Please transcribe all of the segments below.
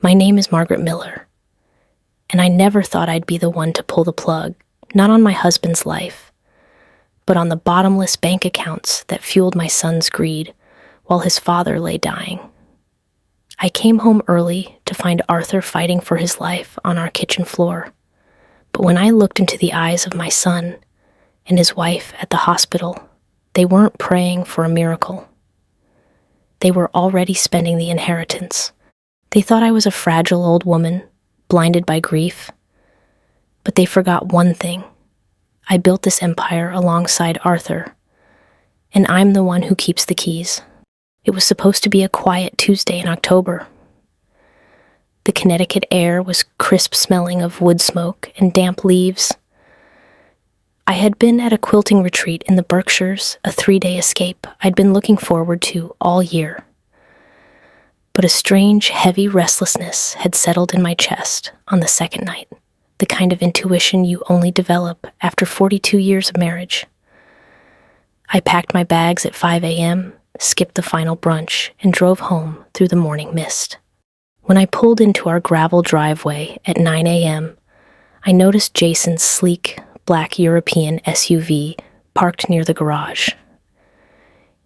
My name is Margaret Miller, and I never thought I'd be the one to pull the plug, not on my husband's life, but on the bottomless bank accounts that fueled my son's greed while his father lay dying. I came home early to find Arthur fighting for his life on our kitchen floor, but when I looked into the eyes of my son and his wife at the hospital, they weren't praying for a miracle. They were already spending the inheritance. They thought I was a fragile old woman, blinded by grief. But they forgot one thing. I built this empire alongside Arthur, and I'm the one who keeps the keys. It was supposed to be a quiet Tuesday in October. The Connecticut air was crisp smelling of wood smoke and damp leaves. I had been at a quilting retreat in the Berkshires, a 3-day escape I'd been looking forward to all year. But a strange, heavy restlessness had settled in my chest on the second night, the kind of intuition you only develop after 42 years of marriage. I packed my bags at 5 a.m., skipped the final brunch, and drove home through the morning mist. When I pulled into our gravel driveway at 9 a.m., I noticed Jason's sleek, black European SUV parked near the garage.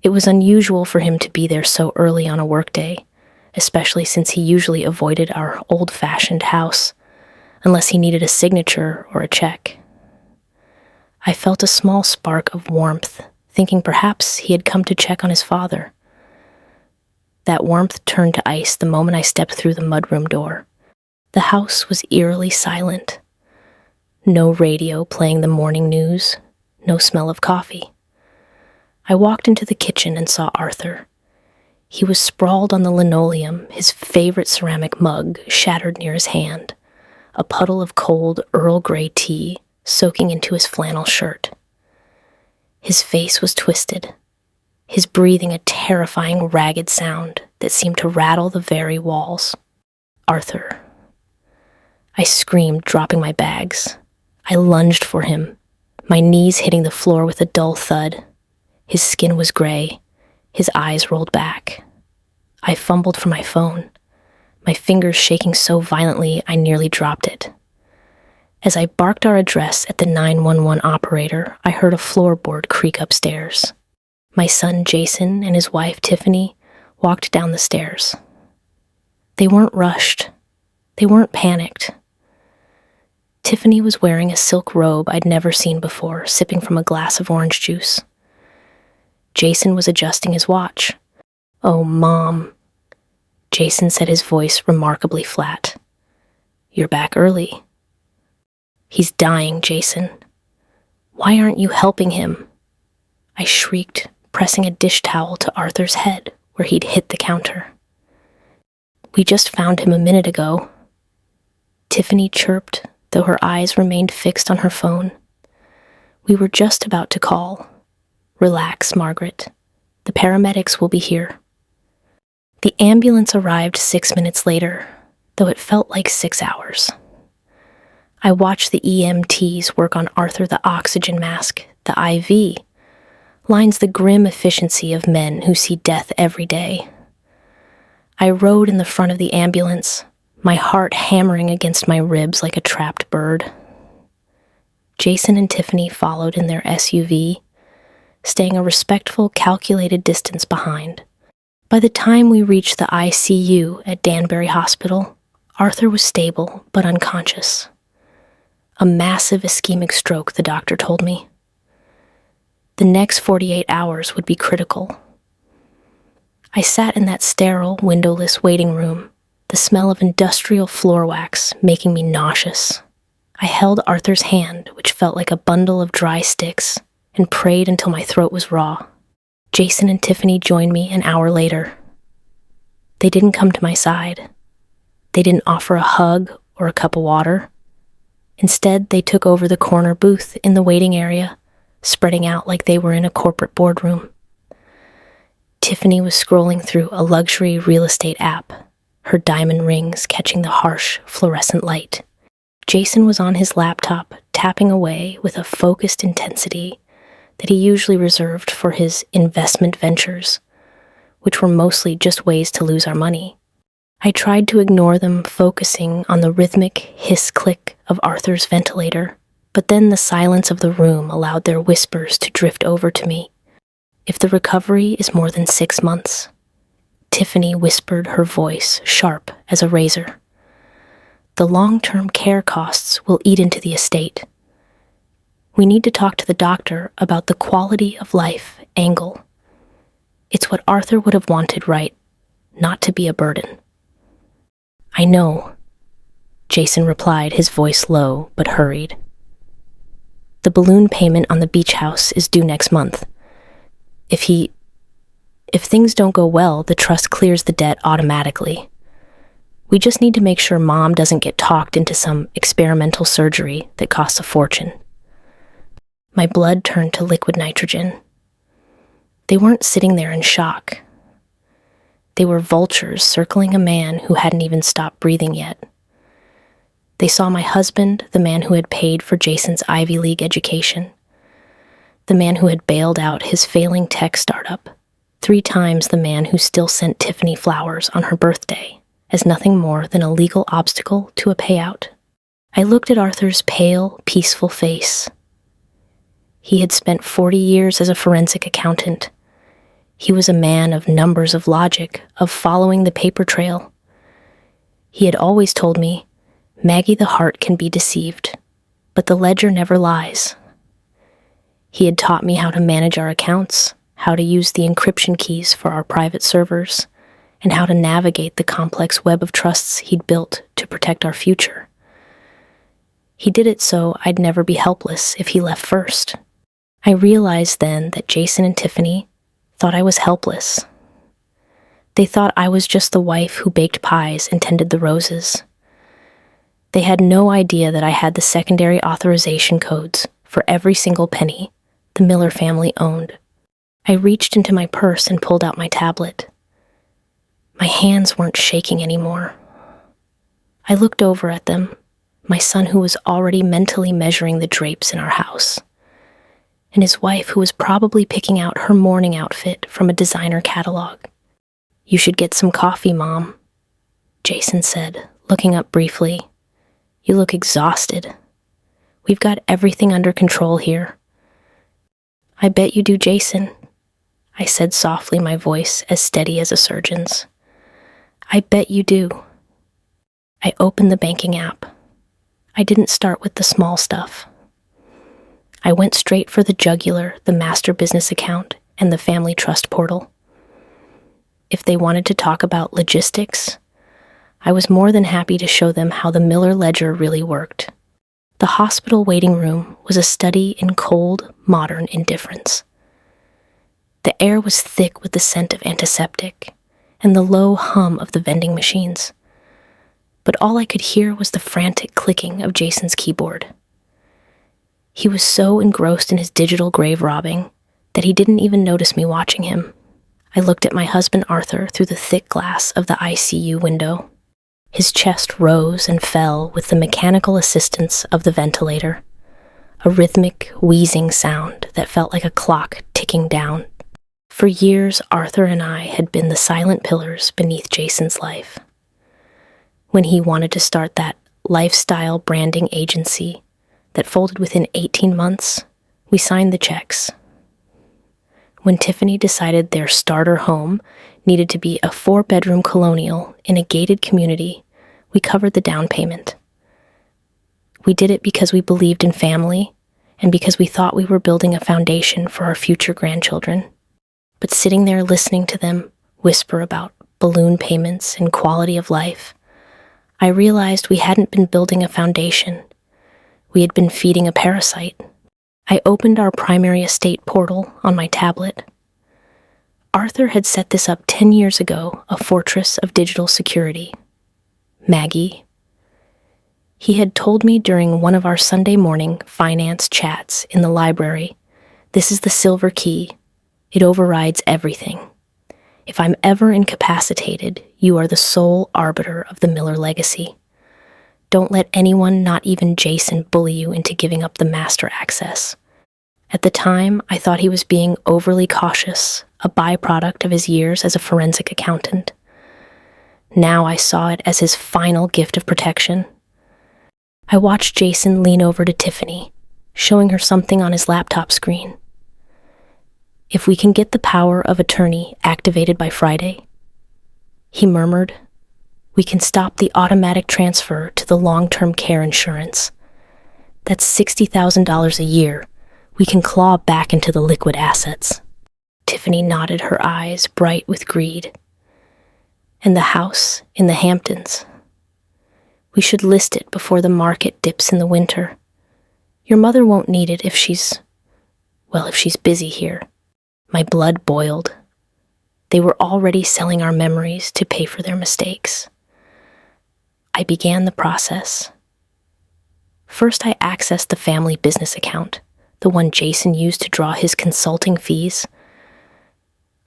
It was unusual for him to be there so early on a workday, especially since he usually avoided our old-fashioned house, unless he needed a signature or a check. I felt a small spark of warmth, thinking perhaps he had come to check on his father. That warmth turned to ice the moment I stepped through the mudroom door. The house was eerily silent. No radio playing the morning news, no smell of coffee. I walked into the kitchen and saw Arthur. He was sprawled on the linoleum, his favorite ceramic mug shattered near his hand, a puddle of cold Earl Grey tea soaking into his flannel shirt. His face was twisted, his breathing a terrifying ragged sound that seemed to rattle the very walls. Arthur. I screamed, dropping my bags. I lunged for him, my knees hitting the floor with a dull thud. His skin was gray, his eyes rolled back. I fumbled for my phone, my fingers shaking so violently I nearly dropped it. As I barked our address at the 911 operator, I heard a floorboard creak upstairs. My son Jason and his wife Tiffany walked down the stairs. They weren't rushed. They weren't panicked. Tiffany was wearing a silk robe I'd never seen before, sipping from a glass of orange juice. Jason was adjusting his watch. "Oh, Mom," Jason said, his voice remarkably flat. "You're back early." "He's dying, Jason. Why aren't you helping him?" I shrieked, pressing a dish towel to Arthur's head where he'd hit the counter. "We just found him a minute ago," Tiffany chirped, though her eyes remained fixed on her phone. "We were just about to call. Relax, Margaret. The paramedics will be here." The ambulance arrived 6 minutes later, though it felt like 6 hours. I watched the EMTs work on Arthur, the oxygen mask, the IV, lines the grim efficiency of men who see death every day. I rode in the front of the ambulance, my heart hammering against my ribs like a trapped bird. Jason and Tiffany followed in their SUV, staying a respectful, calculated distance behind. By the time we reached the ICU at Danbury Hospital, Arthur was stable but unconscious. A massive ischemic stroke, the doctor told me. The next 48 hours would be critical. I sat in that sterile, windowless waiting room, the smell of industrial floor wax making me nauseous. I held Arthur's hand, which felt like a bundle of dry sticks, and prayed until my throat was raw. Jason and Tiffany joined me an hour later. They didn't come to my side. They didn't offer a hug or a cup of water. Instead, they took over the corner booth in the waiting area, spreading out like they were in a corporate boardroom. Tiffany was scrolling through a luxury real estate app, her diamond rings catching the harsh, fluorescent light. Jason was on his laptop, tapping away with a focused intensity that he usually reserved for his investment ventures, which were mostly just ways to lose our money. I tried to ignore them, focusing on the rhythmic hiss-click of Arthur's ventilator, but then the silence of the room allowed their whispers to drift over to me. "If the recovery is more than 6 months," Tiffany whispered, her voice sharp as a razor, "the long-term care costs will eat into the estate. We need to talk to the doctor about the quality of life angle. It's what Arthur would have wanted, right? Not to be a burden." "I know," Jason replied, his voice low but hurried. "The balloon payment on the beach house is due next month. If things don't go well, the trust clears the debt automatically. We just need to make sure Mom doesn't get talked into some experimental surgery that costs a fortune." My blood turned to liquid nitrogen. They weren't sitting there in shock. They were vultures circling a man who hadn't even stopped breathing yet. They saw my husband, the man who had paid for Jason's Ivy League education, the man who had bailed out his failing tech startup, 3 times the man who still sent Tiffany flowers on her birthday, as nothing more than a legal obstacle to a payout. I looked at Arthur's pale, peaceful face. He had spent 40 years as a forensic accountant. He was a man of numbers, of logic, of following the paper trail. He had always told me, "Maggie, the heart can be deceived, but the ledger never lies." He had taught me how to manage our accounts, how to use the encryption keys for our private servers, and how to navigate the complex web of trusts he'd built to protect our future. He did it so I'd never be helpless if he left first. I realized then that Jason and Tiffany thought I was helpless. They thought I was just the wife who baked pies and tended the roses. They had no idea that I had the secondary authorization codes for every single penny the Miller family owned. I reached into my purse and pulled out my tablet. My hands weren't shaking anymore. I looked over at them, my son who was already mentally measuring the drapes in our house, and his wife who was probably picking out her morning outfit from a designer catalog. "You should get some coffee, Mom," Jason said, looking up briefly. "You look exhausted. We've got everything under control here." "I bet you do, Jason," I said softly, my voice as steady as a surgeon's. "I bet you do." I opened the banking app. I didn't start with the small stuff. I went straight for the jugular, the master business account, and the family trust portal. If they wanted to talk about logistics, I was more than happy to show them how the Miller ledger really worked. The hospital waiting room was a study in cold, modern indifference. The air was thick with the scent of antiseptic and the low hum of the vending machines. But all I could hear was the frantic clicking of Jason's keyboard. He was so engrossed in his digital grave robbing that he didn't even notice me watching him. I looked at my husband Arthur through the thick glass of the ICU window. His chest rose and fell with the mechanical assistance of the ventilator, a rhythmic, wheezing sound that felt like a clock ticking down. For years, Arthur and I had been the silent pillars beneath Jason's life. When he wanted to start that lifestyle branding agency that folded within 18 months, we signed the checks. When Tiffany decided their starter home needed to be a 4-bedroom colonial in a gated community, we covered the down payment. We did it because we believed in family and because we thought we were building a foundation for our future grandchildren. But sitting there listening to them whisper about balloon payments and quality of life, I realized we hadn't been building a foundation. We had been feeding a parasite. I opened our primary estate portal on my tablet. Arthur had set this up 10 years ago, a fortress of digital security. Maggie. He had told me during one of our Sunday morning finance chats in the library, "This is the silver key. It overrides everything. If I'm ever incapacitated, you are the sole arbiter of the Miller legacy. Don't let anyone, not even Jason, bully you into giving up the master access." At the time, I thought he was being overly cautious, a byproduct of his years as a forensic accountant. Now I saw it as his final gift of protection. I watched Jason lean over to Tiffany, showing her something on his laptop screen. "If we can get the power of attorney activated by Friday," he murmured, "we can stop the automatic transfer to the long-term care insurance. That's $60,000 a year. We can claw back into the liquid assets." Tiffany nodded, her eyes bright with greed. "And the house in the Hamptons. We should list it before the market dips in the winter. Your mother won't need it if she's busy here." My blood boiled. They were already selling our memories to pay for their mistakes. I began the process. First, I accessed the family business account, the one Jason used to draw his consulting fees.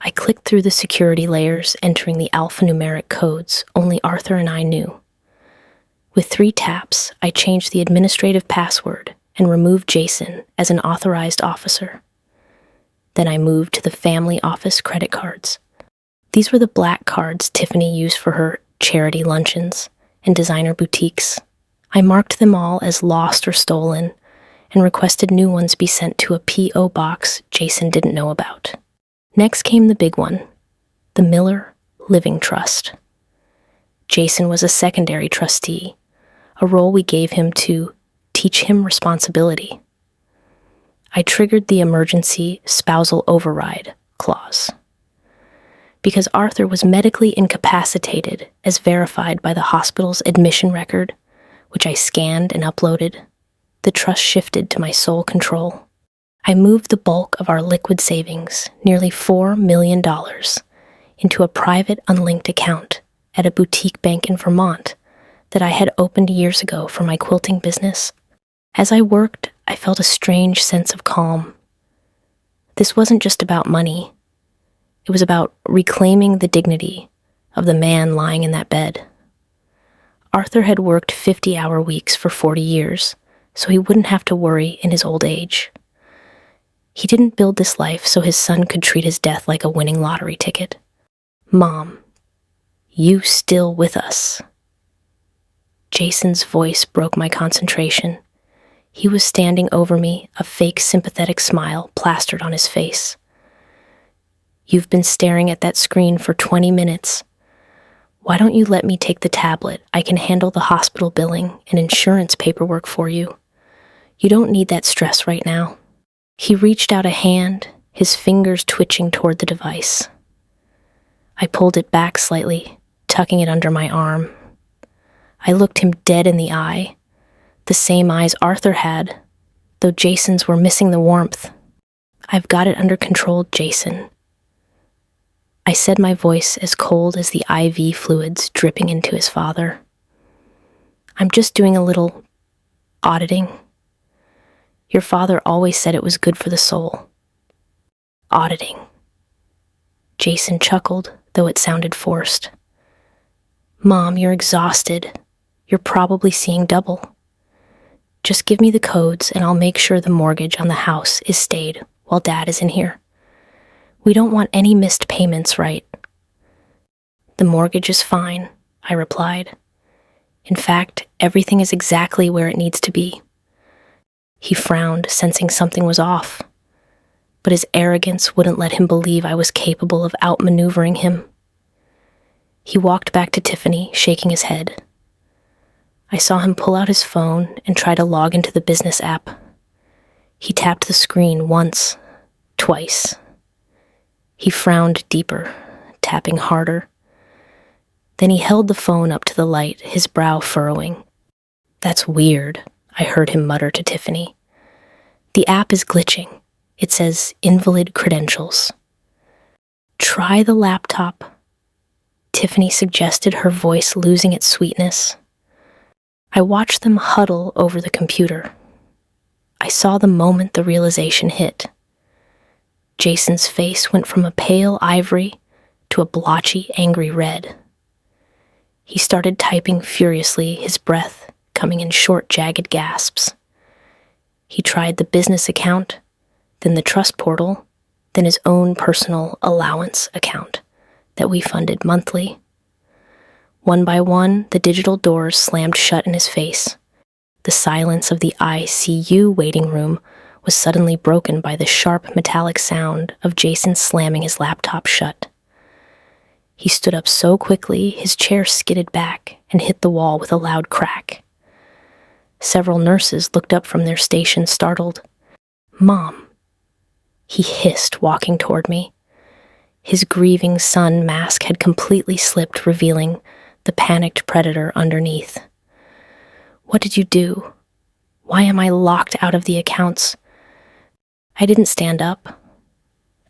I clicked through the security layers, entering the alphanumeric codes only Arthur and I knew. With 3 taps, I changed the administrative password and removed Jason as an authorized officer. Then I moved to the family office credit cards. These were the black cards Tiffany used for her charity luncheons and designer boutiques. I marked them all as lost or stolen and requested new ones be sent to a P.O. box Jason didn't know about. Next came the big one, the Miller Living Trust. Jason was a secondary trustee, a role we gave him to teach him responsibility. I triggered the emergency spousal override clause. Because Arthur was medically incapacitated as verified by the hospital's admission record, which I scanned and uploaded, the trust shifted to my sole control. I moved the bulk of our liquid savings, nearly $4 million, into a private unlinked account at a boutique bank in Vermont that I had opened years ago for my quilting business. As I worked, I felt a strange sense of calm. This wasn't just about money. It was about reclaiming the dignity of the man lying in that bed. Arthur had worked 50-hour weeks for 40 years, so he wouldn't have to worry in his old age. He didn't build this life so his son could treat his death like a winning lottery ticket. "Mom, you still with us?" Jason's voice broke my concentration. He was standing over me, a fake sympathetic smile plastered on his face. "You've been staring at that screen for 20 minutes. Why don't you let me take the tablet? I can handle the hospital billing and insurance paperwork for you. You don't need that stress right now." He reached out a hand, his fingers twitching toward the device. I pulled it back slightly, tucking it under my arm. I looked him dead in the eye, the same eyes Arthur had, though Jason's were missing the warmth. "I've got it under control, Jason." I said, my voice as cold as the IV fluids dripping into his father. "I'm just doing a little auditing. Your father always said it was good for the soul." "Auditing." Jason chuckled, though it sounded forced. "Mom, you're exhausted. You're probably seeing double. Just give me the codes and I'll make sure the mortgage on the house is stayed while Dad is in here. We don't want any missed payments, right?" "The mortgage is fine," I replied. "In fact, everything is exactly where it needs to be." He frowned, sensing something was off, but his arrogance wouldn't let him believe I was capable of outmaneuvering him. He walked back to Tiffany, shaking his head. I saw him pull out his phone and try to log into the business app. He tapped the screen once, twice. He frowned deeper, tapping harder. Then he held the phone up to the light, his brow furrowing. "That's weird," I heard him mutter to Tiffany. "The app is glitching. It says invalid credentials." "Try the laptop," Tiffany suggested, her voice losing its sweetness. I watched them huddle over the computer. I saw the moment the realization hit. Jason's face went from a pale ivory to a blotchy, angry red. He started typing furiously, his breath coming in short, jagged gasps. He tried the business account, then the trust portal, then his own personal allowance account that we funded monthly. One by one, the digital doors slammed shut in his face. The silence of the ICU waiting room was suddenly broken by the sharp metallic sound of Jason slamming his laptop shut. He stood up so quickly, his chair skidded back and hit the wall with a loud crack. Several nurses looked up from their station, startled. "Mom," he hissed, walking toward me. His grieving son mask had completely slipped, revealing the panicked predator underneath. "What did you do? Why am I locked out of the accounts?" I didn't stand up.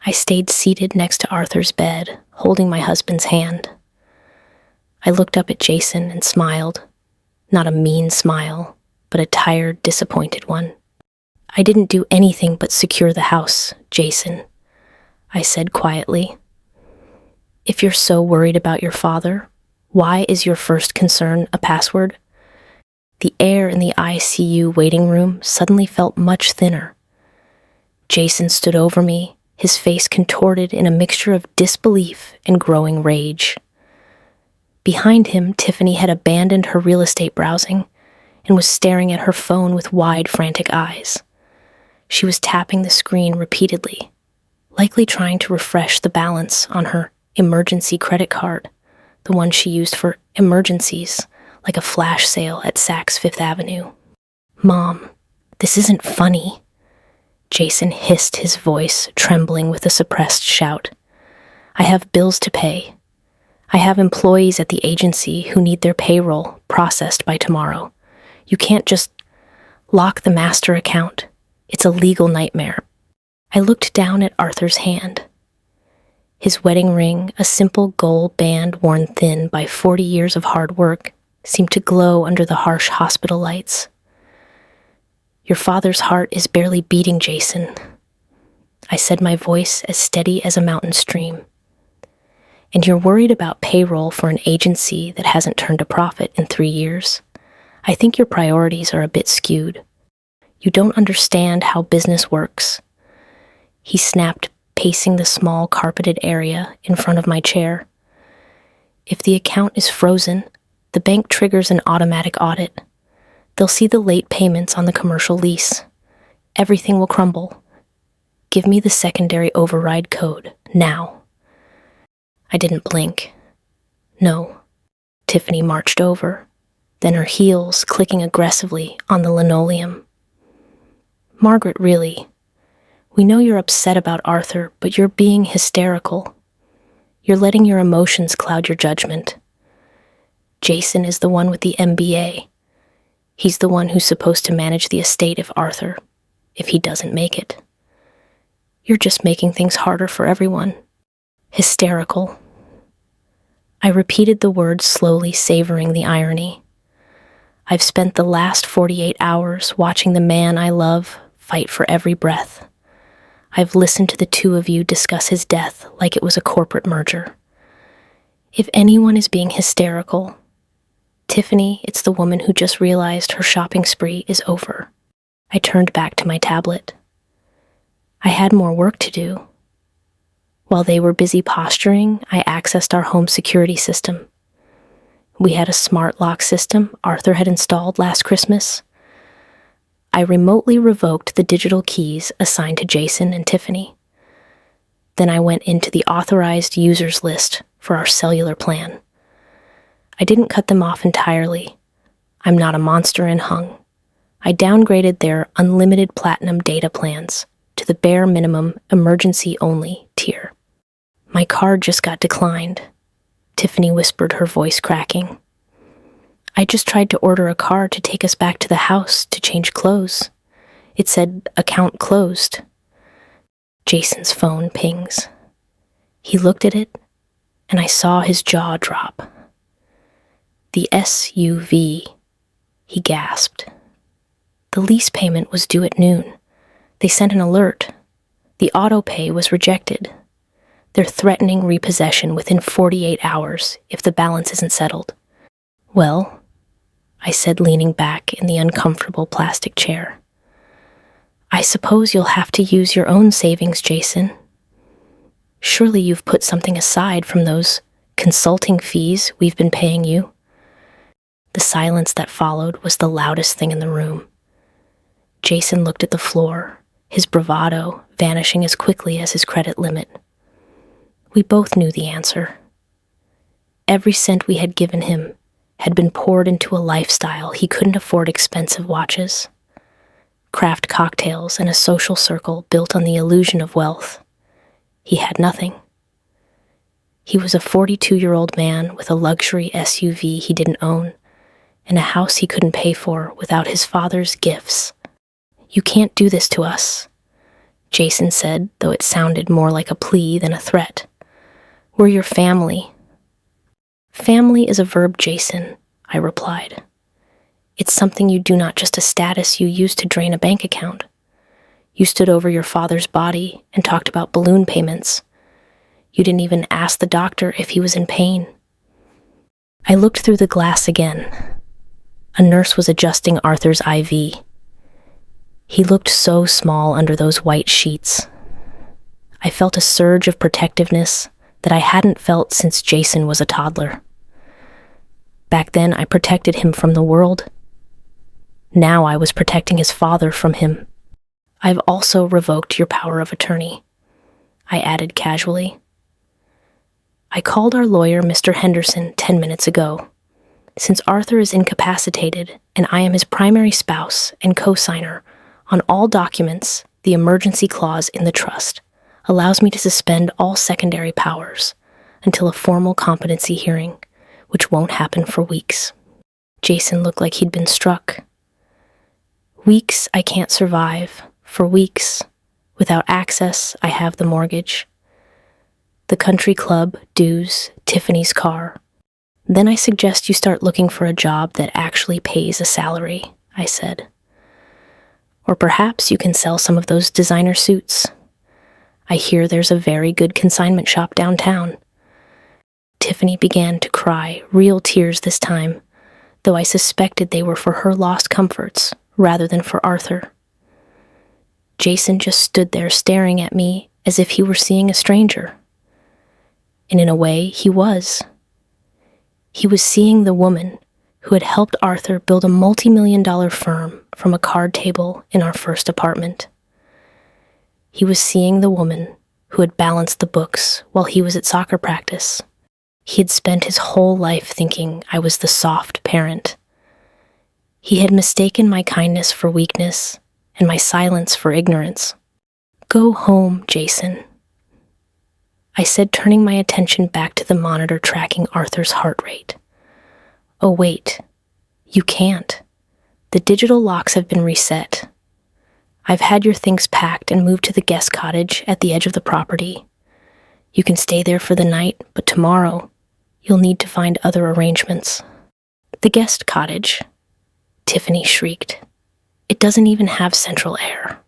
I stayed seated next to Arthur's bed, holding my husband's hand. I looked up at Jason and smiled. Not a mean smile, but a tired, disappointed one. "I didn't do anything but secure the house, Jason," I said quietly. "If you're so worried about your father, why is your first concern a password?" The air in the ICU waiting room suddenly felt much thinner. Jason stood over me, his face contorted in a mixture of disbelief and growing rage. Behind him, Tiffany had abandoned her real estate browsing and was staring at her phone with wide, frantic eyes. She was tapping the screen repeatedly, likely trying to refresh the balance on her emergency credit card, the one she used for emergencies, like a flash sale at Saks Fifth Avenue. "Mom, this isn't funny," Jason hissed, his voice trembling with a suppressed shout. "I have bills to pay. I have employees at the agency who need their payroll processed by tomorrow. You can't just lock the master account. It's a legal nightmare." I looked down at Arthur's hand. His wedding ring, a simple gold band worn thin by 40 years of hard work, seemed to glow under the harsh hospital lights. "Your father's heart is barely beating, Jason," I said, my voice as steady as a mountain stream. "And you're worried about payroll for an agency that hasn't turned a profit in 3 years. I think your priorities are a bit skewed. You don't understand how business works." He snapped, pacing the small carpeted area in front of my chair. "If the account is frozen, the bank triggers an automatic audit. They'll see the late payments on the commercial lease. Everything will crumble. Give me the secondary override code, now." I didn't blink. "No." Tiffany marched over, then her heels clicking aggressively on the linoleum. "Margaret, really, we know you're upset about Arthur, but you're being hysterical. You're letting your emotions cloud your judgment. Jason is the one with the MBA. He's the one who's supposed to manage the estate if he doesn't make it. You're just making things harder for everyone." Hysterical. I repeated the words slowly, savoring the irony. I've spent the last 48 hours watching the man I love fight for every breath. I've listened to the two of you discuss his death like it was a corporate merger. If anyone is being hysterical, Tiffany, it's the woman who just realized her shopping spree is over. I turned back to my tablet. I had more work to do. While they were busy posturing, I accessed our home security system. We had a smart lock system Arthur had installed last Christmas. I remotely revoked the digital keys assigned to Jason and Tiffany. Then I went into the authorized users list for our cellular plan. I didn't cut them off entirely. I'm not a monster and hung. I downgraded their unlimited platinum data plans to the bare minimum emergency-only tier. "My card just got declined," Tiffany whispered, her voice cracking. "I just tried to order a car to take us back to the house to change clothes. It said account closed." Jason's phone pings. He looked at it, and I saw his jaw drop. "The SUV," he gasped. "The lease payment was due at noon. They sent an alert. The auto pay was rejected. They're threatening repossession within 48 hours if the balance isn't settled." "Well," I said, leaning back in the uncomfortable plastic chair, "I suppose you'll have to use your own savings, Jason. Surely you've put something aside from those Consulting fees we've been paying you? The silence that followed was the loudest thing in the room. Jason looked at the floor, his bravado vanishing as quickly as his credit limit. We both knew the answer. Every cent we had given him had been poured into a lifestyle he couldn't afford expensive watches, craft cocktails, and a social circle built on the illusion of wealth. He had nothing. He was a 42-year-old man with a luxury SUV he didn't own and a house he couldn't pay for without his father's gifts. "You can't do this to us," Jason said, though it sounded more like a plea than a threat. "We're your family." "Family is a verb, Jason," I replied. "It's something you do, not just a status you use to drain a bank account. You stood over your father's body and talked about balloon payments. You didn't even ask the doctor if he was in pain." I looked through the glass again. A nurse was adjusting Arthur's IV. He looked so small under those white sheets. I felt a surge of protectiveness that I hadn't felt since Jason was a toddler. Back then, I protected him from the world. Now I was protecting his father from him. "I've also revoked your power of attorney," I added casually. "I called our lawyer, Mr. Henderson, 10 minutes ago. Since Arthur is incapacitated and I am his primary spouse and co-signer on all documents, the emergency clause in the trust allows me to suspend all secondary powers until a formal competency hearing, which won't happen for weeks." Jason looked like he'd been struck. "Weeks I can't survive. For weeks. Without access, I have the mortgage, the country club, dues, Tiffany's car. Then I suggest you start looking for a job that actually pays a salary," I said. "Or perhaps you can sell some of those designer suits. I hear there's a very good consignment shop downtown." Tiffany began to cry, real tears this time, though I suspected they were for her lost comforts rather than for Arthur. Jason just stood there staring at me as if he were seeing a stranger. And in a way, he was. He was seeing the woman who had helped Arthur build a multi-million-dollar firm from a card table in our first apartment. He was seeing the woman who had balanced the books while he was at soccer practice. He had spent his whole life thinking I was the soft parent. He had mistaken my kindness for weakness and my silence for ignorance. "Go home, Jason," I said, turning my attention back to the monitor tracking Arthur's heart rate. "Oh wait, you can't. The digital locks have been reset. I've had your things packed and moved to the guest cottage at the edge of the property. You can stay there for the night, but tomorrow you'll need to find other arrangements." "The guest cottage?" Tiffany shrieked. "It doesn't even have central air."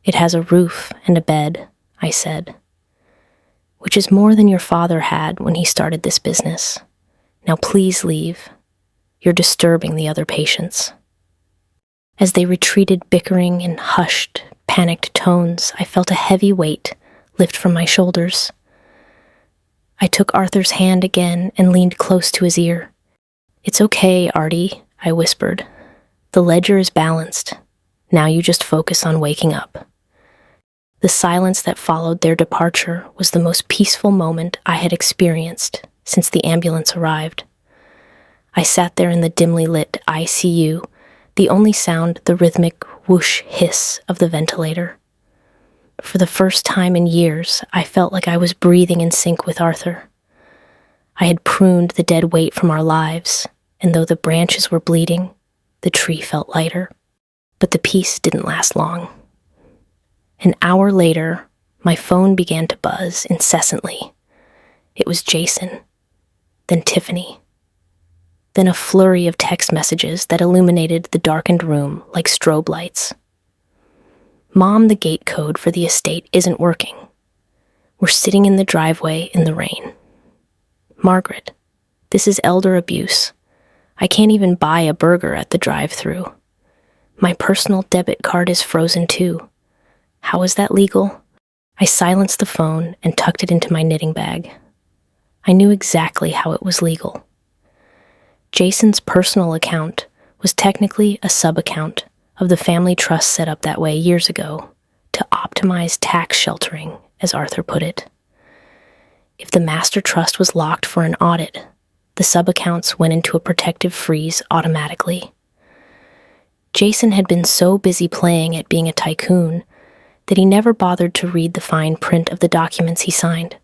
"It has a roof and a bed," I said, "which is more than your father had when he started this business. Now please leave. You're disturbing the other patients." As they retreated bickering in hushed, panicked tones, I felt a heavy weight lift from my shoulders. I took Arthur's hand again and leaned close to his ear. "It's okay, Artie," I whispered. "The ledger is balanced. Now you just focus on waking up." The silence that followed their departure was the most peaceful moment I had experienced since the ambulance arrived. I sat there in the dimly lit ICU, the only sound the rhythmic whoosh hiss of the ventilator. For the first time in years, I felt like I was breathing in sync with Arthur. I had pruned the dead weight from our lives, and though the branches were bleeding, the tree felt lighter. But the peace didn't last long. An hour later, my phone began to buzz incessantly. It was Jason, then Tiffany, then a flurry of text messages that illuminated the darkened room like strobe lights. "Mom, the gate code for the estate isn't working. We're sitting in the driveway in the rain. Margaret, this is elder abuse. I can't even buy a burger at the drive-thru. My personal debit card is frozen too. How is that legal?" I silenced the phone and tucked it into my knitting bag. I knew exactly how it was legal. Jason's personal account was technically a sub-account of the family trust set up that way years ago to optimize tax sheltering, as Arthur put it. If the master trust was locked for an audit, the sub-accounts went into a protective freeze automatically. Jason had been so busy playing at being a tycoon that he never bothered to read the fine print of the documents he signed.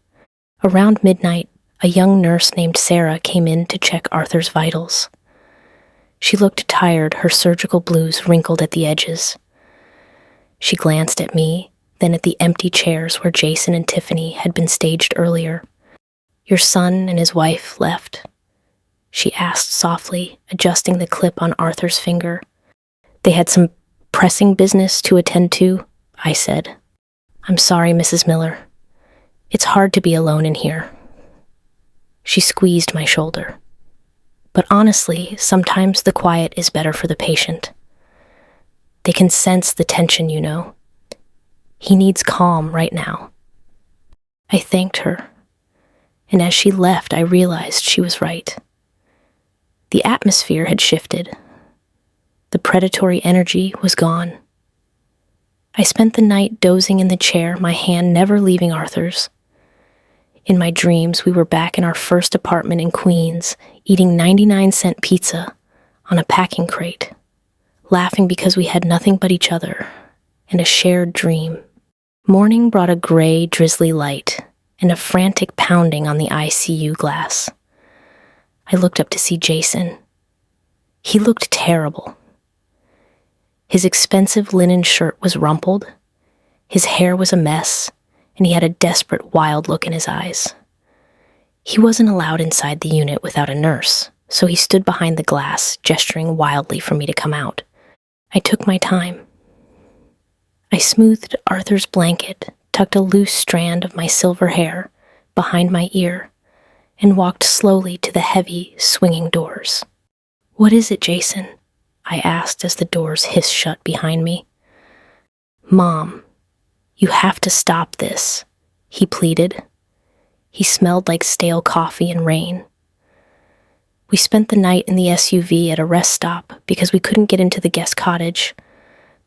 Around midnight, a young nurse named Sarah came in to check Arthur's vitals. She looked tired, her surgical blues wrinkled at the edges. She glanced at me, then at the empty chairs where Jason and Tiffany had been staged earlier. "Your son and his wife left?" she asked softly, adjusting the clip on Arthur's finger. "They had some pressing business to attend to," I said. "I'm sorry, Mrs. Miller. It's hard to be alone in here." She squeezed my shoulder. But honestly, sometimes the quiet is better for the patient. They can sense the tension, you know. He needs calm right now. I thanked her, and as she left, I realized she was right. The atmosphere had shifted. The predatory energy was gone. I spent the night dozing in the chair, my hand never leaving Arthur's. In my dreams, we were back in our first apartment in Queens, eating 99-cent pizza on a packing crate, laughing because we had nothing but each other and a shared dream. Morning brought a gray, drizzly light and a frantic pounding on the ICU glass. I looked up to see Jason. He looked terrible. His expensive linen shirt was rumpled, his hair was a mess, and he had a desperate, wild look in his eyes. He wasn't allowed inside the unit without a nurse, so he stood behind the glass, gesturing wildly for me to come out. I took my time. I smoothed Arthur's blanket, tucked a loose strand of my silver hair behind my ear, and walked slowly to the heavy, swinging doors. "What is it, Jason?" I asked as the doors hissed shut behind me. "Mom, you have to stop this," he pleaded. He smelled like stale coffee and rain. We spent the night in the SUV at a rest stop because we couldn't get into the guest cottage.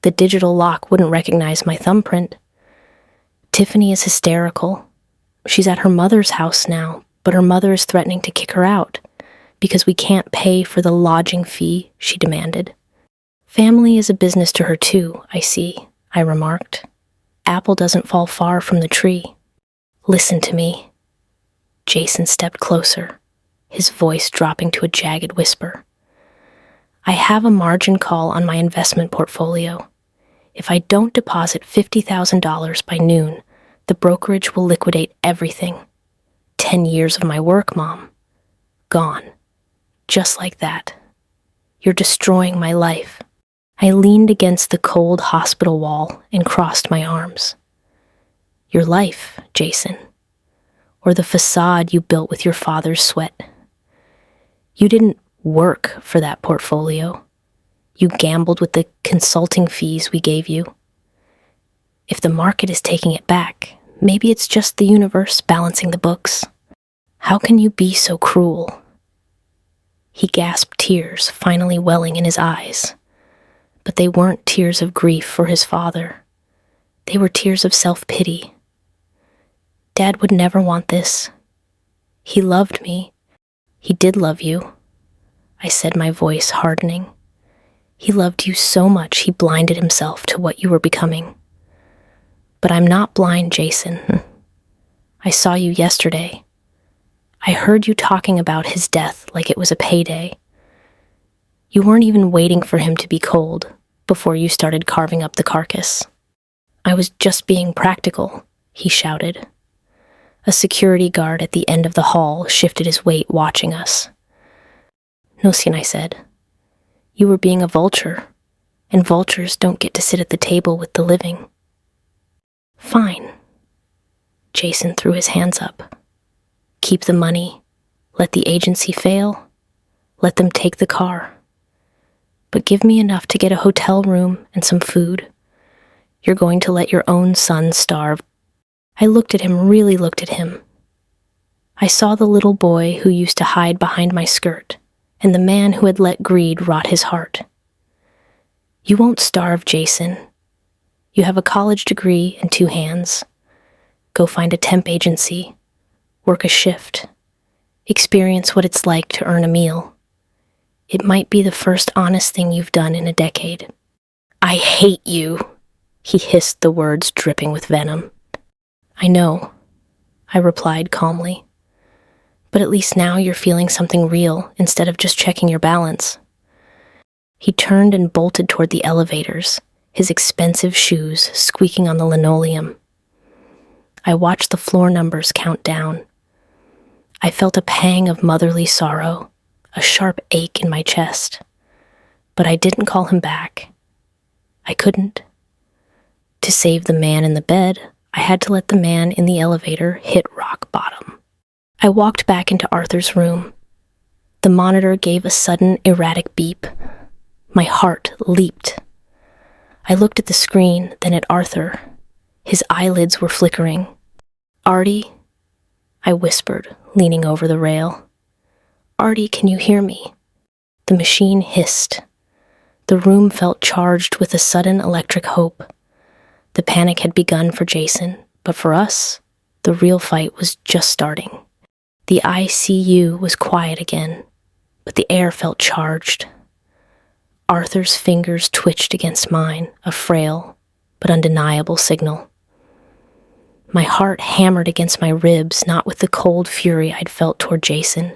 The digital lock wouldn't recognize my thumbprint. Tiffany is hysterical. She's at her mother's house now, but her mother is threatening to kick her out because we can't pay for the lodging fee she demanded. "Family is a business to her too, I see," I remarked. "Apple doesn't fall far from the tree." "Listen to me." Jason stepped closer, his voice dropping to a jagged whisper. "I have a margin call on my investment portfolio. If I don't deposit $50,000 by noon, the brokerage will liquidate everything. 10 years of my work, Mom. Gone. Just like that. You're destroying my life." I leaned against the cold hospital wall and crossed my arms. "Your life, Jason. Or the facade you built with your father's sweat. You didn't work for that portfolio. You gambled with the consulting fees we gave you. If the market is taking it back, maybe it's just the universe balancing the books. How can you be so cruel?" He gasped, tears finally welling in his eyes. But they weren't tears of grief for his father. They were tears of self-pity. "Dad would never want this. He loved me. He did love you," I said, my voice hardening. "He loved you so much he blinded himself to what you were becoming. But I'm not blind, Jason. I saw you yesterday. I heard you talking about his death like it was a payday. You weren't even waiting for him to be cold before you started carving up the carcass." "I was just being practical," he shouted. A security guard at the end of the hall shifted his weight, watching us. "Nosian," I said, "you were being a vulture, and vultures don't get to sit at the table with the living." "Fine." Jason threw his hands up. "Keep the money. Let the agency fail. Let them take the car. But give me enough to get a hotel room and some food. You're going to let your own son starve." I looked at him, really looked at him. I saw the little boy who used to hide behind my skirt, and the man who had let greed rot his heart. You won't starve, Jason. You have a college degree and 2 hands. Go find a temp agency, work a shift, experience what it's like to earn a meal. It might be the first honest thing you've done in a decade. I hate you, he hissed, the words dripping with venom. I know, I replied calmly. But at least now you're feeling something real instead of just checking your balance. He turned and bolted toward the elevators, his expensive shoes squeaking on the linoleum. I watched the floor numbers count down. I felt a pang of motherly sorrow, a sharp ache in my chest. But I didn't call him back. I couldn't. To save the man in the bed, I had to let the man in the elevator hit rock bottom. I walked back into Arthur's room. The monitor gave a sudden, erratic beep. My heart leaped. I looked at the screen, then at Arthur. His eyelids were flickering. Artie, I whispered, leaning over the rail. Artie, can you hear me? The machine hissed. The room felt charged with a sudden electric hope. The panic had begun for Jason, but for us, the real fight was just starting. The ICU was quiet again, but the air felt charged. Arthur's fingers twitched against mine, a frail but undeniable signal. My heart hammered against my ribs, not with the cold fury I'd felt toward Jason,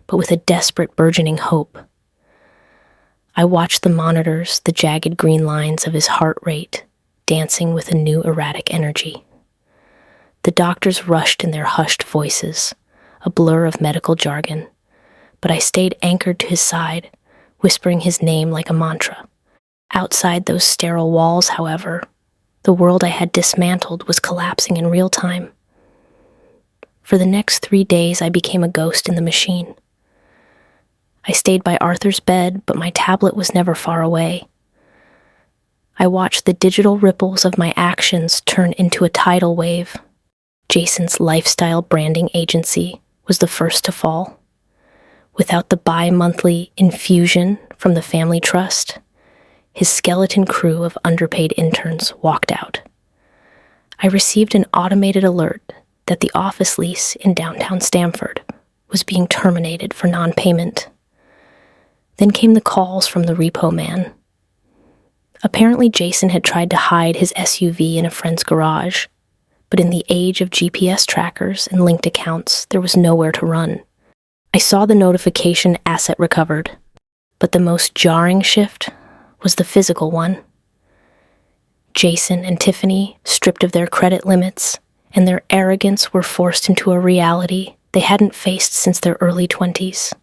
but with a desperate burgeoning hope. I watched the monitors, the jagged green lines of his heart rate, dancing with a new erratic energy. The doctors rushed in their hushed voices, a blur of medical jargon, but I stayed anchored to his side, whispering his name like a mantra. Outside those sterile walls, however, the world I had dismantled was collapsing in real time. For the next 3 days, I became a ghost in the machine. I stayed by Arthur's bed, but my tablet was never far away. I watched the digital ripples of my actions turn into a tidal wave. Jason's lifestyle branding agency was the first to fall. Without the bi-monthly infusion from the family trust, his skeleton crew of underpaid interns walked out. I received an automated alert that the office lease in downtown Stamford was being terminated for non-payment. Then came the calls from the repo man. Apparently Jason had tried to hide his SUV in a friend's garage, but in the age of GPS trackers and linked accounts, there was nowhere to run. I saw the notification asset recovered, but the most jarring shift was the physical one. Jason and Tiffany, stripped of their credit limits, and their arrogance were forced into a reality they hadn't faced since their early 20s.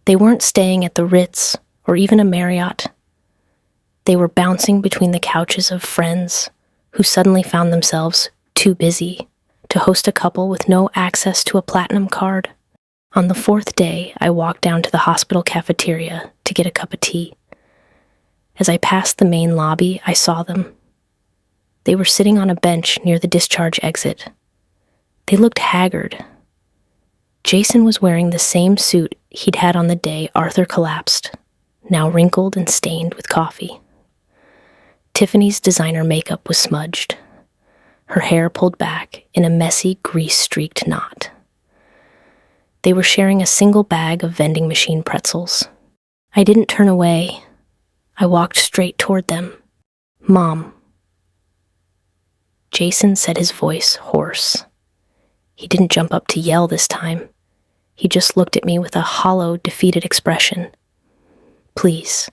They weren't staying at the Ritz or even a Marriott. They were bouncing between the couches of friends who suddenly found themselves too busy to host a couple with no access to a platinum card. On the 4th day, I walked down to the hospital cafeteria to get a cup of tea. As I passed the main lobby, I saw them. They were sitting on a bench near the discharge exit. They looked haggard. Jason was wearing the same suit he'd had on the day Arthur collapsed, now wrinkled and stained with coffee. Tiffany's designer makeup was smudged, her hair pulled back in a messy, grease-streaked knot. They were sharing a single bag of vending machine pretzels. I didn't turn away. I walked straight toward them. Mom. Jason said, his voice hoarse. He didn't jump up to yell this time. He just looked at me with a hollow, defeated expression. Please.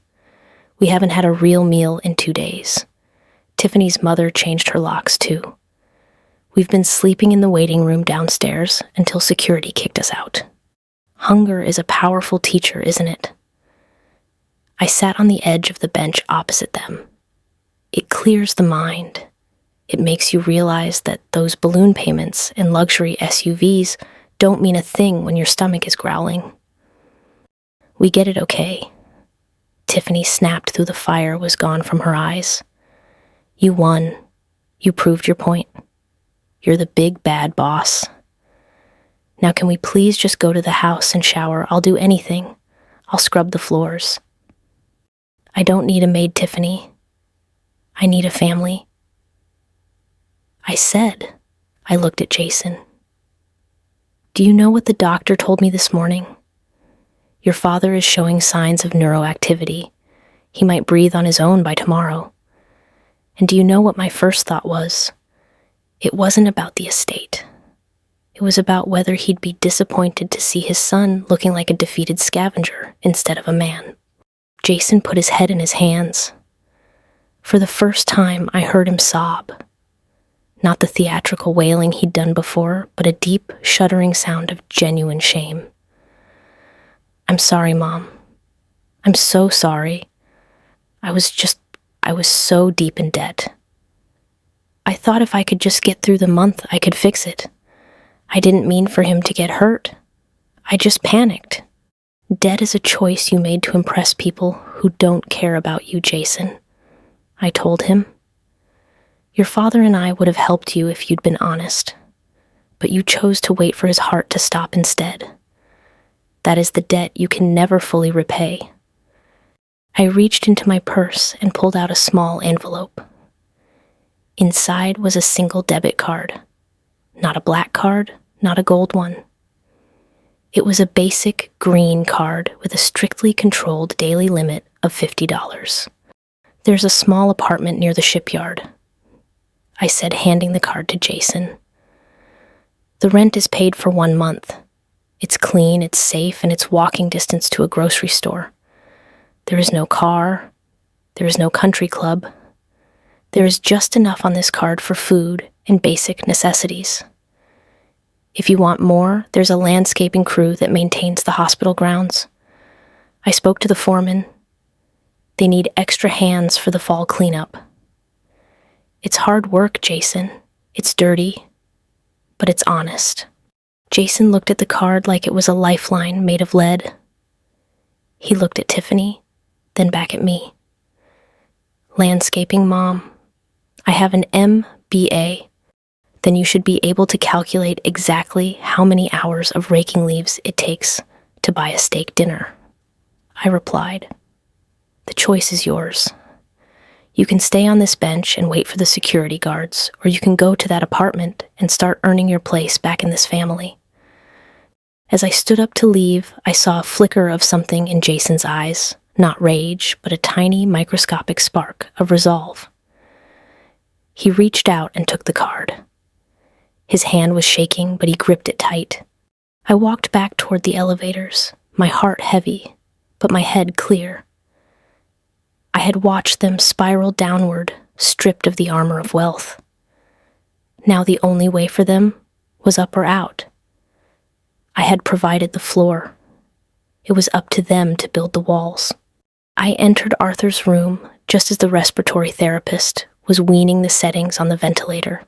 We haven't had a real meal in 2 days. Tiffany's mother changed her locks too. We've been sleeping in the waiting room downstairs until security kicked us out. Hunger is a powerful teacher, isn't it? I sat on the edge of the bench opposite them. It clears the mind. It makes you realize that those balloon payments and luxury SUVs don't mean a thing when your stomach is growling. We get it, okay? Tiffany snapped through the fire was gone from her eyes. You won. You proved your point. You're the big bad boss. Now can we please just go to the house and shower? I'll do anything. I'll scrub the floors. I don't need a maid, Tiffany. I need a family. I said. I looked at Jason. Do you know what the doctor told me this morning? Your father is showing signs of neuroactivity. He might breathe on his own by tomorrow. And do you know what my first thought was? It wasn't about the estate. It was about whether he'd be disappointed to see his son looking like a defeated scavenger instead of a man. Jason put his head in his hands. For the first time, I heard him sob. Not the theatrical wailing he'd done before, but a deep, shuddering sound of genuine shame. I'm sorry, Mom. I'm so sorry. I was so deep in debt. I thought if I could just get through the month, I could fix it. I didn't mean for him to get hurt. I just panicked. Debt is a choice you made to impress people who don't care about you, Jason. I told him. Your father and I would have helped you if you'd been honest, but you chose to wait for his heart to stop instead. That is the debt you can never fully repay. I reached into my purse and pulled out a small envelope. Inside was a single debit card. Not a black card, not a gold one. It was a basic green card with a strictly controlled daily limit of $50. There's a small apartment near the shipyard, I said, handing the card to Jason. The rent is paid for 1 month. It's clean, it's safe, and it's walking distance to a grocery store. There is no car. There is no country club. There is just enough on this card for food and basic necessities. If you want more, there's a landscaping crew that maintains the hospital grounds. I spoke to the foreman. They need extra hands for the fall cleanup. It's hard work, Jason. It's dirty, but it's honest. Jason looked at the card like it was a lifeline made of lead. He looked at Tiffany, then back at me. Landscaping, Mom. I have an MBA. Then you should be able to calculate exactly how many hours of raking leaves it takes to buy a steak dinner. I replied, the choice is yours. You can stay on this bench and wait for the security guards, or you can go to that apartment and start earning your place back in this family. As I stood up to leave, I saw a flicker of something in Jason's eyes, not rage, but a tiny microscopic spark of resolve. He reached out and took the card. His hand was shaking, but he gripped it tight. I walked back toward the elevators, my heart heavy, but my head clear. I had watched them spiral downward, stripped of the armor of wealth. Now the only way for them was up or out. I had provided the floor. It was up to them to build the walls. I entered Arthur's room just as the respiratory therapist was weaning the settings on the ventilator.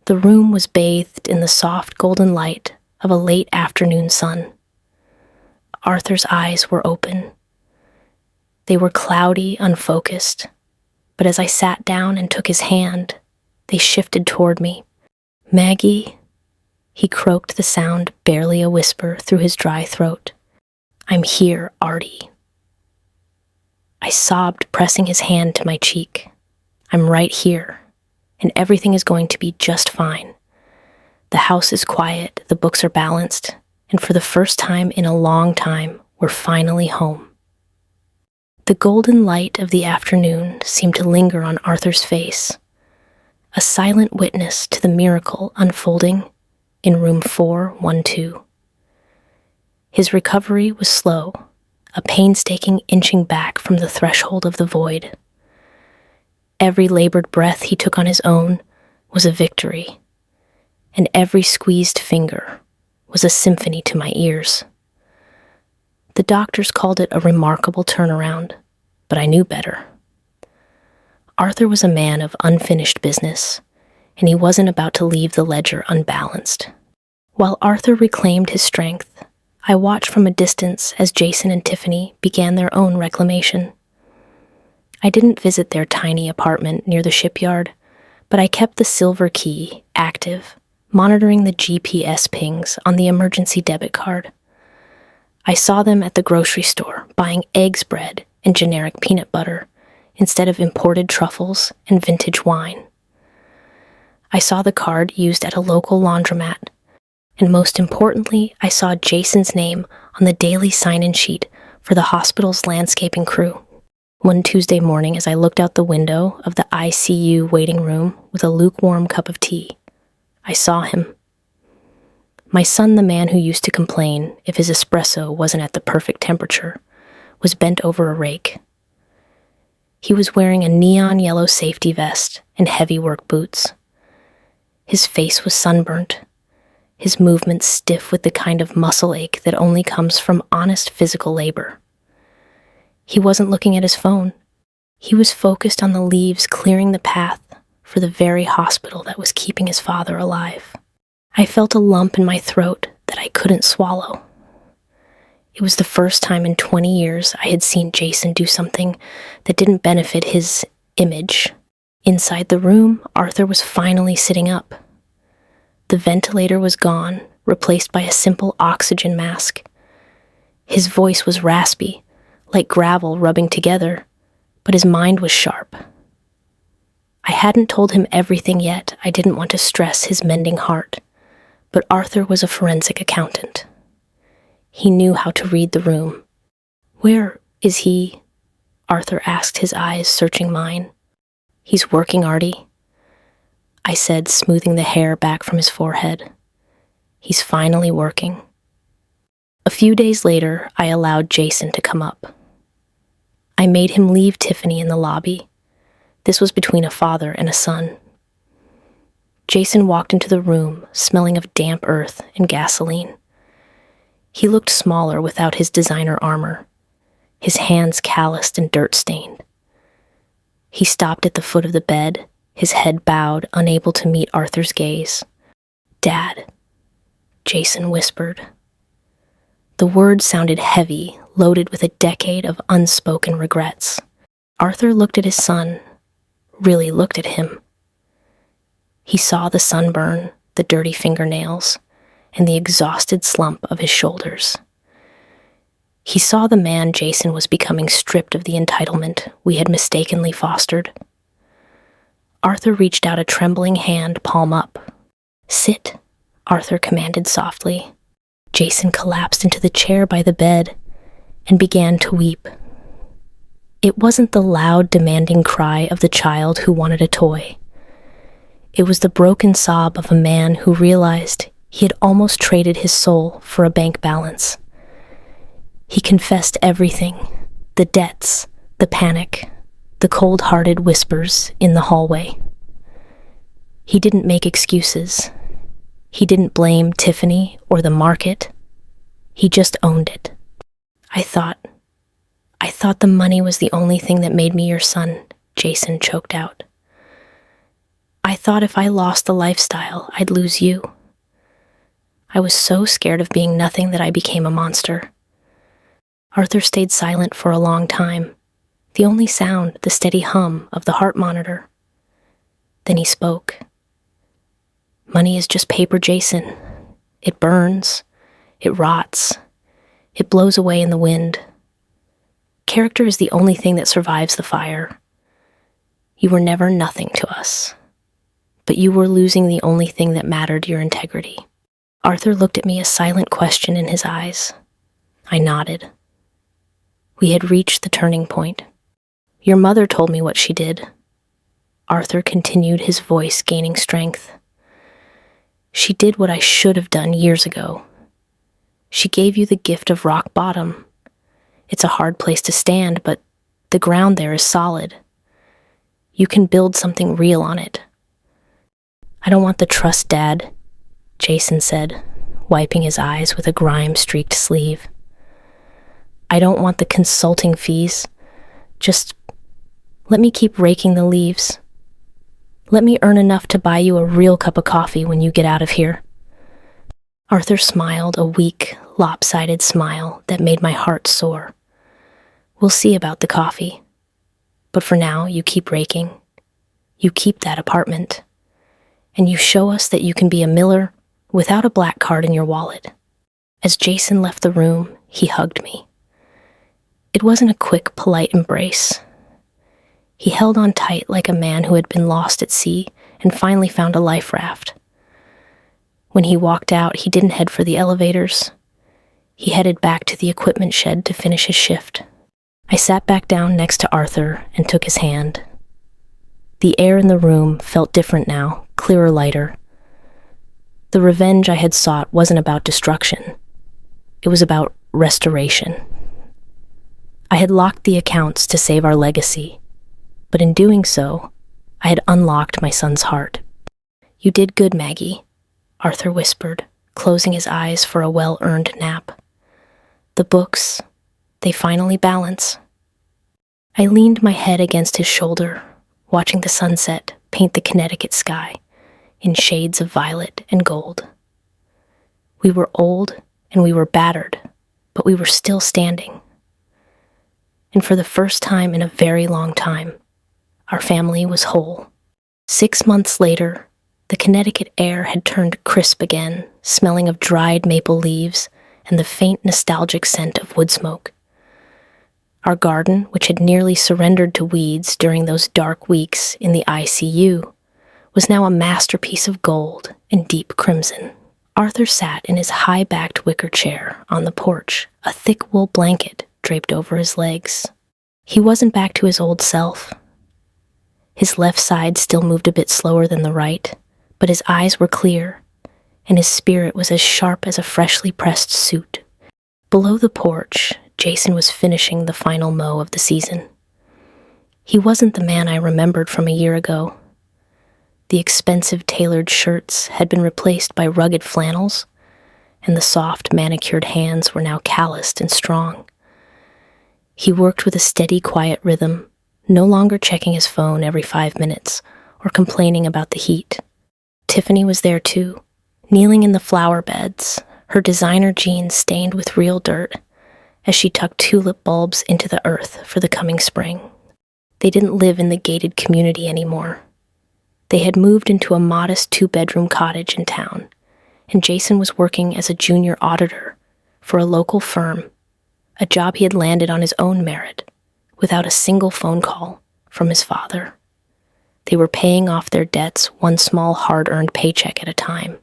The room was bathed in the soft golden light of a late afternoon sun. Arthur's eyes were open. They were cloudy, unfocused, but as I sat down and took his hand, they shifted toward me. Maggie, he croaked, the sound barely a whisper through his dry throat. I'm here, Artie. I sobbed, pressing his hand to my cheek. I'm right here, and everything is going to be just fine. The house is quiet, the books are balanced, and for the first time in a long time, we're finally home. The golden light of the afternoon seemed to linger on Arthur's face, a silent witness to the miracle unfolding in room 412. His recovery was slow, a painstaking inching back from the threshold of the void. Every labored breath he took on his own was a victory, and every squeezed finger was a symphony to my ears. The doctors called it a remarkable turnaround, but I knew better. Arthur was a man of unfinished business, and he wasn't about to leave the ledger unbalanced. While Arthur reclaimed his strength, I watched from a distance as Jason and Tiffany began their own reclamation. I didn't visit their tiny apartment near the shipyard, but I kept the silver key active, monitoring the GPS pings on the emergency debit card. I saw them at the grocery store buying eggs, bread, and generic peanut butter instead of imported truffles and vintage wine. I saw the card used at a local laundromat, and most importantly, I saw Jason's name on the daily sign-in sheet for the hospital's landscaping crew. One Tuesday morning, as I looked out the window of the ICU waiting room with a lukewarm cup of tea, I saw him. My son, the man who used to complain if his espresso wasn't at the perfect temperature, was bent over a rake. He was wearing a neon yellow safety vest and heavy work boots. His face was sunburnt, his movements stiff with the kind of muscle ache that only comes from honest physical labor. He wasn't looking at his phone. He was focused on the leaves clearing the path for the very hospital that was keeping his father alive. I felt a lump in my throat that I couldn't swallow. It was the first time in 20 years I had seen Jason do something that didn't benefit his image. Inside the room, Arthur was finally sitting up. The ventilator was gone, replaced by a simple oxygen mask. His voice was raspy, like gravel rubbing together, but his mind was sharp. I hadn't told him everything yet. I didn't want to stress his mending heart, but Arthur was a forensic accountant. He knew how to read the room. "Where is he?" Arthur asked, his eyes searching mine. "He's working, Artie," I said, smoothing the hair back from his forehead. "He's finally working." A few days later, I allowed Jason to come up. I made him leave Tiffany in the lobby. This was between a father and a son. Jason walked into the room, smelling of damp earth and gasoline. He looked smaller without his designer armor, his hands calloused and dirt-stained. He stopped at the foot of the bed, his head bowed, unable to meet Arthur's gaze. "Dad," Jason whispered. The word sounded heavy, loaded with a decade of unspoken regrets. Arthur looked at his son, really looked at him. He saw the sunburn, the dirty fingernails, and the exhausted slump of his shoulders. He saw the man Jason was becoming, stripped of the entitlement we had mistakenly fostered. Arthur reached out a trembling hand, palm up. "Sit," Arthur commanded softly. Jason collapsed into the chair by the bed and began to weep. It wasn't the loud, demanding cry of the child who wanted a toy. It was the broken sob of a man who realized he had almost traded his soul for a bank balance. He confessed everything, the debts, the panic, the cold-hearted whispers in the hallway. He didn't make excuses. He didn't blame Tiffany or the market. He just owned it. I thought the money was the only thing that made me your son," Jason choked out. "I thought if I lost the lifestyle, I'd lose you. I was so scared of being nothing that I became a monster." Arthur stayed silent for a long time, the only sound the steady hum of the heart monitor. Then he spoke. "Money is just paper, Jason. It burns, it rots, it blows away in the wind. Character is the only thing that survives the fire. You were never nothing to us, but you were losing the only thing that mattered, your integrity." Arthur looked at me, a silent question in his eyes. I nodded. We had reached the turning point. "Your mother told me what she did." Arthur continued, his voice gaining strength. "She did what I should have done years ago. She gave you the gift of rock bottom. It's a hard place to stand, but the ground there is solid. You can build something real on it." "I don't want the trust, Dad," Jason said, wiping his eyes with a grime-streaked sleeve. "I don't want the consulting fees. Just let me keep raking the leaves. Let me earn enough to buy you a real cup of coffee when you get out of here." Arthur smiled, a weak, lopsided smile that made my heart soar. "We'll see about the coffee. But for now, you keep raking. You keep that apartment. and you show us that you can be a miller without a black card in your wallet." As Jason left the room, he hugged me. It wasn't a quick, polite embrace. He held on tight like a man who had been lost at sea and finally found a life raft. When he walked out, he didn't head for the elevators. He headed back to the equipment shed to finish his shift. I sat back down next to Arthur and took his hand. The air in the room felt different now, clearer, lighter. The revenge I had sought wasn't about destruction. It was about restoration. I had locked the accounts to save our legacy, but in doing so, I had unlocked my son's heart. "You did good, Maggie," Arthur whispered, closing his eyes for a well-earned nap. "The books, they finally balance." I leaned my head against his shoulder, watching the sunset paint the Connecticut sky in shades of violet and gold. We were old and we were battered, but we were still standing. And for the first time in a very long time, our family was whole. 6 months later, the Connecticut air had turned crisp again, smelling of dried maple leaves and the faint nostalgic scent of wood smoke. Our garden, which had nearly surrendered to weeds during those dark weeks in the ICU, was now a masterpiece of gold and deep crimson. Arthur sat in his high-backed wicker chair on the porch, a thick wool blanket draped over his legs. He wasn't back to his old self. His left side still moved a bit slower than the right, but his eyes were clear, and his spirit was as sharp as a freshly pressed suit. Below the porch, Jason was finishing the final mow of the season. He wasn't the man I remembered from a year ago. The expensive tailored shirts had been replaced by rugged flannels, and the soft manicured hands were now calloused and strong. He worked with a steady, quiet rhythm, no longer checking his phone every 5 minutes or complaining about the heat. Tiffany was there too, kneeling in the flower beds, her designer jeans stained with real dirt, as she tucked tulip bulbs into the earth for the coming spring. They didn't live in the gated community anymore. They had moved into a modest 2-bedroom cottage in town, and Jason was working as a junior auditor for a local firm, a job he had landed on his own merit, without a single phone call from his father. They were paying off their debts one small hard-earned paycheck at a time.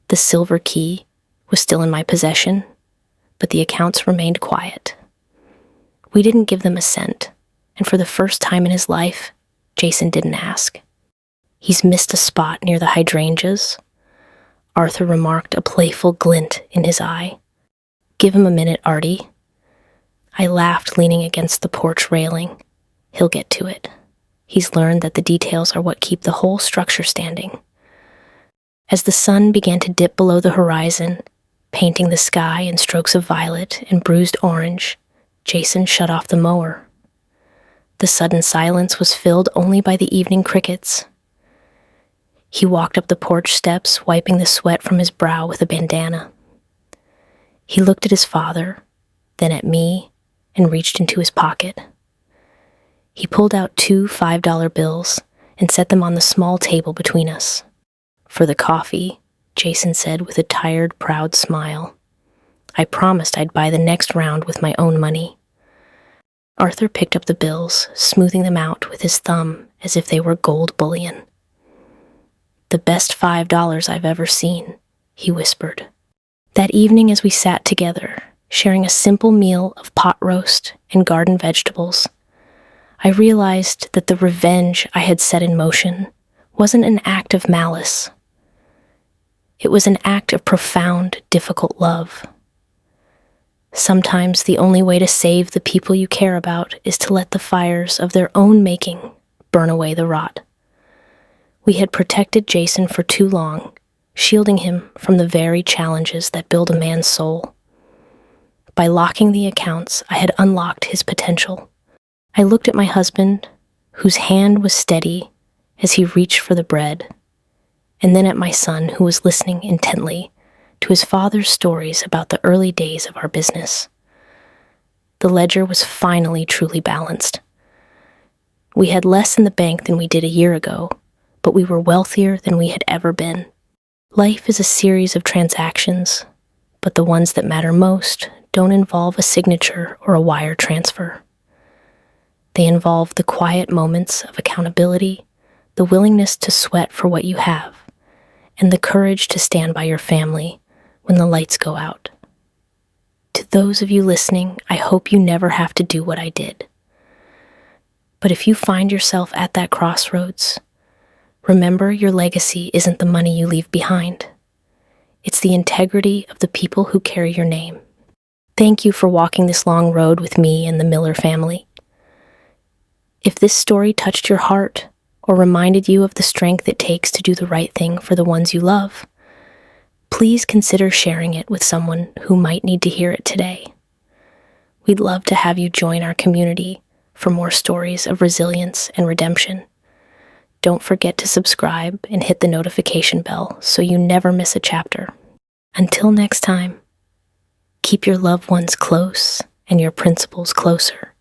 The silver key was still in my possession, but the accounts remained quiet. We didn't give them a cent, and for the first time in his life, Jason didn't ask. "He's missed a spot near the hydrangeas," Arthur remarked, a playful glint in his eye. "Give him a minute, Artie." I laughed, leaning against the porch railing. "He'll get to it. He's learned that the details are what keep the whole structure standing." As the sun began to dip below the horizon, painting the sky in strokes of violet and bruised orange, Jason shut off the mower. The sudden silence was filled only by the evening crickets. He walked up the porch steps, wiping the sweat from his brow with a bandana. He looked at his father, then at me, and reached into his pocket. He pulled out 2 $5 bills and set them on the small table between us. "For the coffee," Jason said with a tired, proud smile. "I promised I'd buy the next round with my own money." Arthur picked up the bills, smoothing them out with his thumb as if they were gold bullion. "The best $5 I've ever seen," he whispered. That evening, as we sat together, sharing a simple meal of pot roast and garden vegetables, I realized that the revenge I had set in motion wasn't an act of malice. It was an act of profound, difficult love. Sometimes the only way to save the people you care about is to let the fires of their own making burn away the rot. We had protected Jason for too long, shielding him from the very challenges that build a man's soul. By locking the accounts, I had unlocked his potential. I looked at my husband, whose hand was steady as he reached for the bread, and then at my son, who was listening intently to his father's stories about the early days of our business. The ledger was finally truly balanced. We had less in the bank than we did a year ago, but we were wealthier than we had ever been. Life is a series of transactions, but the ones that matter most don't involve a signature or a wire transfer. They involve the quiet moments of accountability, the willingness to sweat for what you have, and the courage to stand by your family when the lights go out. To those of you listening, I hope you never have to do what I did. But if you find yourself at that crossroads, remember your legacy isn't the money you leave behind. It's the integrity of the people who carry your name. Thank you for walking this long road with me and the Miller family. If this story touched your heart or reminded you of the strength it takes to do the right thing for the ones you love, please consider sharing it with someone who might need to hear it today. We'd love to have you join our community for more stories of resilience and redemption. Don't forget to subscribe and hit the notification bell so you never miss a chapter. Until next time, keep your loved ones close and your principles closer.